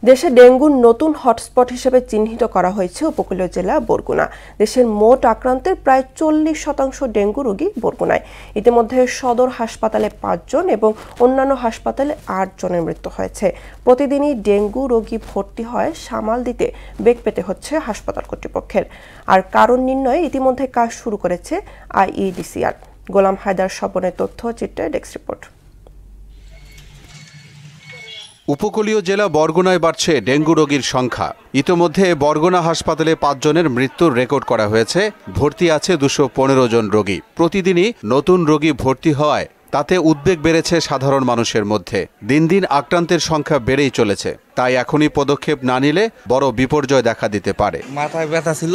দেশে ডেঙ্গুর নতুন হটস্পট হিসেবে চিহ্নিত করা হয়েছে উপকূলীয় জেলা বরগুনা। দেশের মোট আক্রান্তের প্রায় 40% ডেঙ্গু রোগী বরগুনায়। ইতিমধ্যে সদর হাসপাতালে 5 জন এবং অন্যান্য হাসপাতালে 8 জনের মৃত্যু হয়েছে। প্রতিদিনই ডেঙ্গু রোগী ভর্তি হয় সামাল দিতে বেগ পেতে হচ্ছে হাসপাতাল কর্তৃপক্ষের। আর কারণ নির্ণয়ে ইতিমধ্যে কাজ শুরু করেছে IEDCR। গোলাম হায়দার স্বপনের তথ্য চিত্রে ডেস্ক রিপোর্ট। উপকূলীয় জেলা বরগুনায় বাড়ছে ডেঙ্গু রোগীর সংখ্যা। ইতোমধ্যে বরগুনা হাসপাতালে 5 জনের মৃত্যুর রেকর্ড করা হয়েছে। ভর্তি আছে 215 জন রোগী। প্রতিদিনই নতুন রোগী ভর্তি হওয়ায় তাতে উদ্বেগ বেড়েছে সাধারণ মানুষের মধ্যে। দিন দিন আক্রান্তের সংখ্যা বেড়েই চলেছে। তাই এখনই পদক্ষেপ না নিলে বড় বিপর্যয় দেখা দিতে পারে। মাথায় ব্যথা ছিল,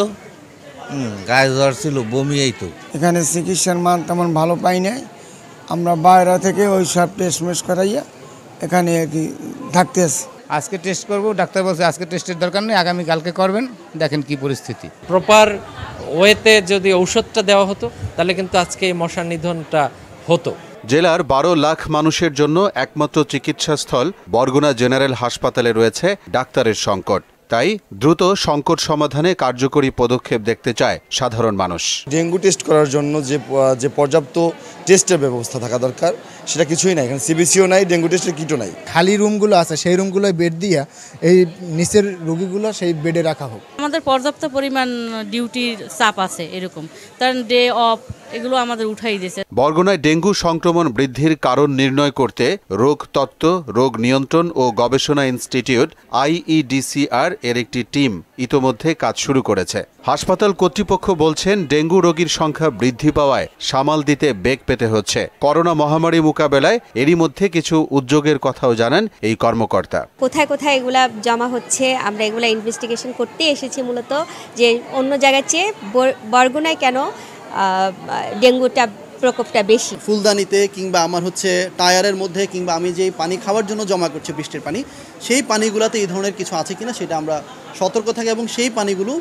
গায়ে জ্বর ছিল, বমি এই তো। এখানে চিকিৎসার মান তেমন ভালো পাই নাই। আমরা বাইরে থেকে ওই সব টেস্ট করাইয়া এখানে আর কি থাকতে আসি। আজকে টেস্ট করব, ডাক্তার বলছে আজকে টেস্টের দরকার নেই, আগামী কালকে করবেন, দেখেন কি পরিস্থিতি। প্রপার ওয়েতে যদি ঔষধটা দেওয়া হতো তাহলে কিন্তু আজকে এই মশা নিধনটা হতো। জেলার 12 লাখ মানুষের জন্য একমাত্র চিকিৎসাস্থল বরগুনা জেনারেল হাসপাতালে রয়েছে ডাক্তারের সংকট। তাই দ্রুত সংকট সমাধানে কার্যকরী পদক্ষেপ দেখতে চায় সাধারণ মানুষ। ডেঙ্গু টেস্ট করার জন্য যে পর্যাপ্ত টেস্টের ব্যবস্থা থাকা দরকার সেটা কিছুই নাই। এখানে সিবিসিও নাই, ডেঙ্গু টেস্টের কিটও নাই। খালি রুমগুলো আছে, সেই রুমগুলোয় বেড দিয়ে এই নিচের রোগীগুলো সেই বেডে রাখা হোক। আমাদের পর্যাপ্ত পরিমাণ ডিউটির চাপ আছে, এরকম কারণ ডে অফ এগুলো আমাদের উঠাই দিয়েছে। বরগুনায় ডেঙ্গু সংক্রমণ বৃদ্ধির কারণ নির্ণয় করতে রোগ তত্ত্ব, রোগ নিয়ন্ত্রণ ও গবেষণা ইনস্টিটিউট IEDCR এর একটি টিম ইতোমধ্যে কাজ শুরু করেছে। হাসপাতাল কর্তৃপক্ষ বলছেন ডেঙ্গু রোগীর সংখ্যা বৃদ্ধি পাওয়ায় সামাল দিতে বেগ পেতে হচ্ছে। করোনা মহামারী মোকাবেলায় এরই মধ্যে কিছু উদ্যোগের কথাও জানান এই কর্মকর্তা। কোথায় কোথায় এগুলা জমা হচ্ছে আমরা এগুলা ইনভেস্টিগেশন করতে এসেছি, মূলত যে অন্য জায়গার চেয়ে বরগুনায় কেন ডেঙ্গুটা প্রকোপটা বেশি। ফুলদানিতে কিংবা আমার টায়ারের মধ্যে কিংবা আমি যে পানি খাওয়ার জন্য জমা করছি বৃষ্টির পানি, সেই পানিগুলোতে এই ধরনের কিছু আছে কিনা সেটা আমরা সতর্ক থাকি এবং সেই পানিগুলো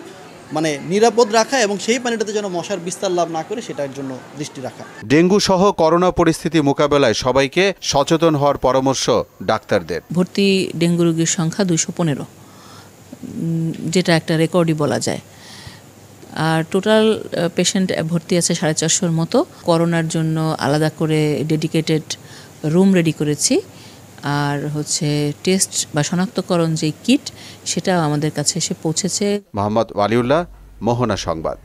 নিরাপদ রাখা এবং সেই পানিটাতে যেন মশার বিস্তার লাভ না করে সেটার জন্য দৃষ্টি রাখা। ডেঙ্গু সহ করোনা পরিস্থিতি মোকাবেলায় সবাইকে সচেতন হওয়ার পরামর্শ ডাক্তারদের। ভর্তি ডেঙ্গু রোগীর সংখ্যা 215, যেটা একটা রেকর্ডই বলা যায়। আর টোটাল পেশেন্ট ভর্তি আছে 450-র মতো। করোনার জন্য আলাদা করে ডেডিকেটেড রুম রেডি করেছি। আর টেস্ট বা শনাক্তকরণ যে কিট, সেটাও আমাদের কাছে এসে পৌঁছেছে। মোহাম্মদ ওয়ালিউল্লাহ, মোহনা সংবাদ।